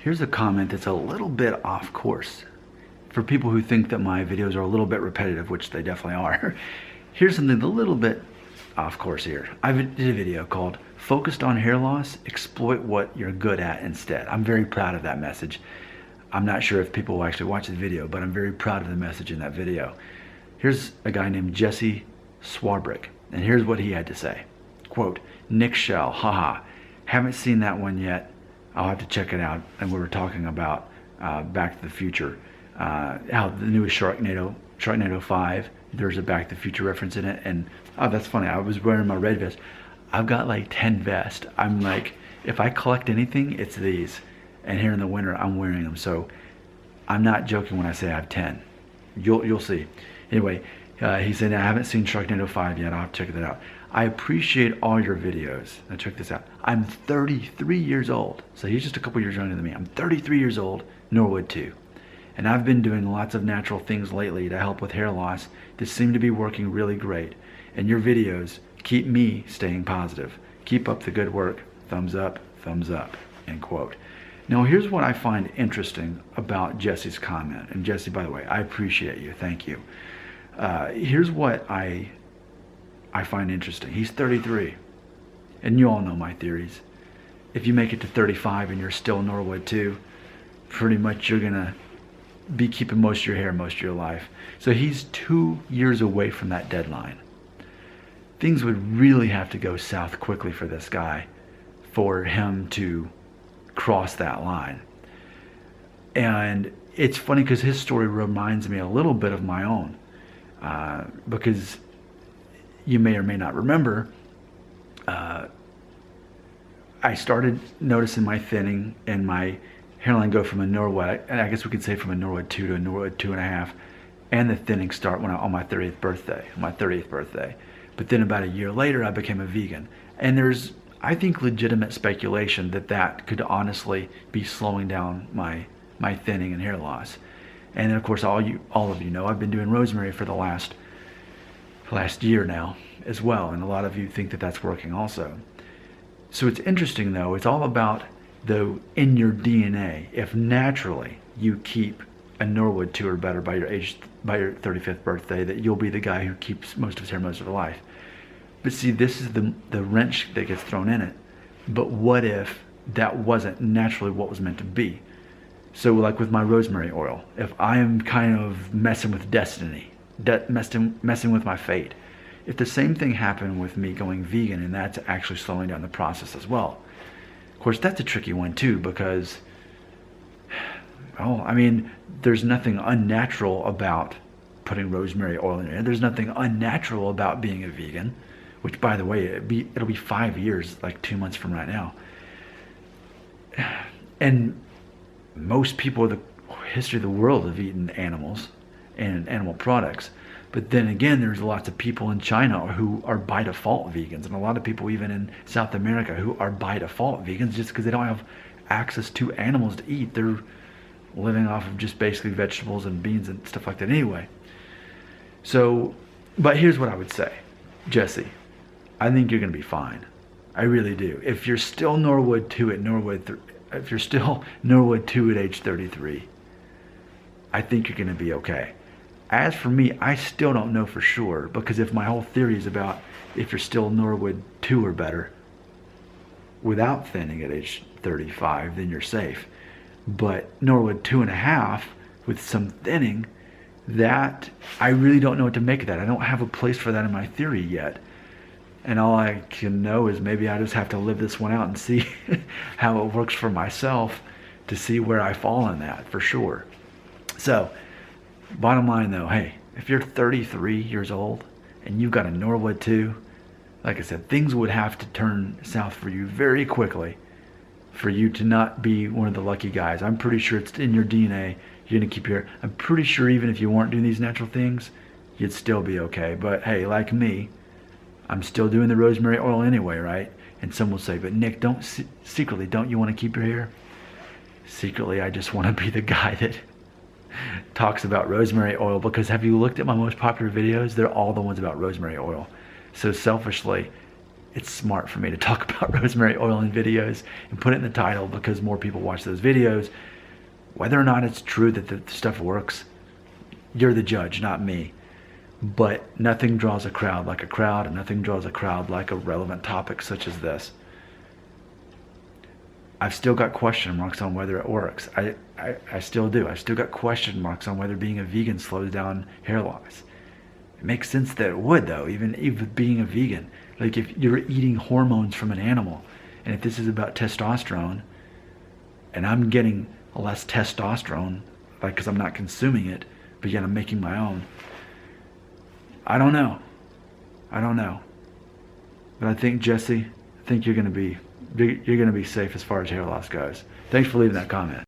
Here's a comment that's a little bit off course. For people who think that my videos are a little bit repetitive, which they definitely are, here's something a little bit off course here. I did a video called Focused on Hair Loss, Exploit What You're Good At Instead. I'm very proud of that message. I'm not sure if people will actually watch the video, but I'm very proud of the message in that video. Here's a guy named Jesse Swarbrick, and here's what he had to say. Quote, Nick Shell, haha, haven't seen that one yet. I'll have to check it out. And we were talking about Back to the Future, how the newest Sharknado 5, there's a Back to the Future reference in it. And oh, that's funny, I was wearing my red vest. I've got like 10 vests. I'm like, if I collect anything, it's these. And here in the winter, I'm wearing them. So I'm not joking when I say I have 10. You'll see. Anyway, he said, I haven't seen Sharknado 5 yet. I'll have to check that out. I appreciate all your videos. Now check this out. I'm 33 years old. So he's just a couple years younger than me. I'm 33 years old, Norwood too. And I've been doing lots of natural things lately to help with hair loss that seem to be working really great. And your videos keep me staying positive. Keep up the good work. Thumbs up, end quote. Now here's what I find interesting about Jesse's comment. And Jesse, by the way, I appreciate you. Thank you. Here's what I find interesting. He's 33. And you all know my theories. If you make it to 35 and you're still Norwood too, pretty much you're gonna be keeping most of your hair most of your life. So he's 2 years away from that deadline. Things would really have to go south quickly for this guy for him to cross that line. And it's funny because his story reminds me a little bit of my own, because you may or may not remember, I started noticing my thinning and my hairline go from a Norwood, and I guess we could say from a Norwood 2 to a Norwood 2.5, and the thinning start when on my 30th birthday. But then about a year later, I became a vegan. And there's, I think, legitimate speculation that that could honestly be slowing down my thinning and hair loss. And then of course, all of you know, I've been doing rosemary for the last year now as well. And a lot of you think that that's working also. So it's interesting though, it's all about in your DNA, if naturally you keep a Norwood 2 or better by your 35th birthday, that you'll be the guy who keeps most of his hair most of his life. But see, this is the wrench that gets thrown in it. But what if that wasn't naturally what was meant to be? So like with my rosemary oil, if I am kind of messing with destiny, messing with my fate, if the same thing happened with me going vegan and that's actually slowing down the process as well. Of course, that's a tricky one too, because, well, I mean, there's nothing unnatural about putting rosemary oil in there. There's nothing unnatural about being a vegan, which, by the way, it'll be 5 years, like 2 months from right now. And most people in the history of the world have eaten animals and animal products. But then again, there's lots of people in China who are by default vegans, and a lot of people even in South America who are by default vegans just because they don't have access to animals to eat. They're living off of just basically vegetables and beans and stuff like that anyway. So, but here's what I would say, Jesse, I think you're gonna be fine. I really do. If you're still Norwood 2 if you're still Norwood 2 at age 33, I think you're gonna be okay. As for me, I still don't know for sure, because if my whole theory is about if you're still Norwood 2 or better without thinning at age 35, then you're safe. But Norwood 2.5 with some thinning, that I really don't know what to make of that. I don't have a place for that in my theory yet. And all I can know is maybe I just have to live this one out and see how it works for myself to see where I fall in that for sure. So, bottom line though, hey, if you're 33 years old and you've got a Norwood 2, like I said, things would have to turn south for you very quickly for you to not be one of the lucky guys. I'm pretty sure it's in your DNA. You're gonna keep your, I'm pretty sure even if you weren't doing these natural things, you'd still be okay. But hey, like me, I'm still doing the rosemary oil anyway, right? And some will say, but Nick, secretly, don't you want to keep your hair? Secretly, I just want to be the guy that talks about rosemary oil, because have you looked at my most popular videos? They're all the ones about rosemary oil. So selfishly, it's smart for me to talk about rosemary oil in videos and put it in the title because more people watch those videos. Whether or not it's true that the stuff works, you're the judge, not me. But nothing draws a crowd like a crowd, and nothing draws a crowd like a relevant topic such as this. I've still got question marks on whether it works. I still do. I've still got question marks on whether being a vegan slows down hair loss. It makes sense that it would, though, even being a vegan. Like if you're eating hormones from an animal, and if this is about testosterone, and I'm getting less testosterone, like because I'm not consuming it, but yet I'm making my own. I don't know. But I think, Jesse, you're gonna be safe as far as hair loss goes. Thanks for leaving that comment.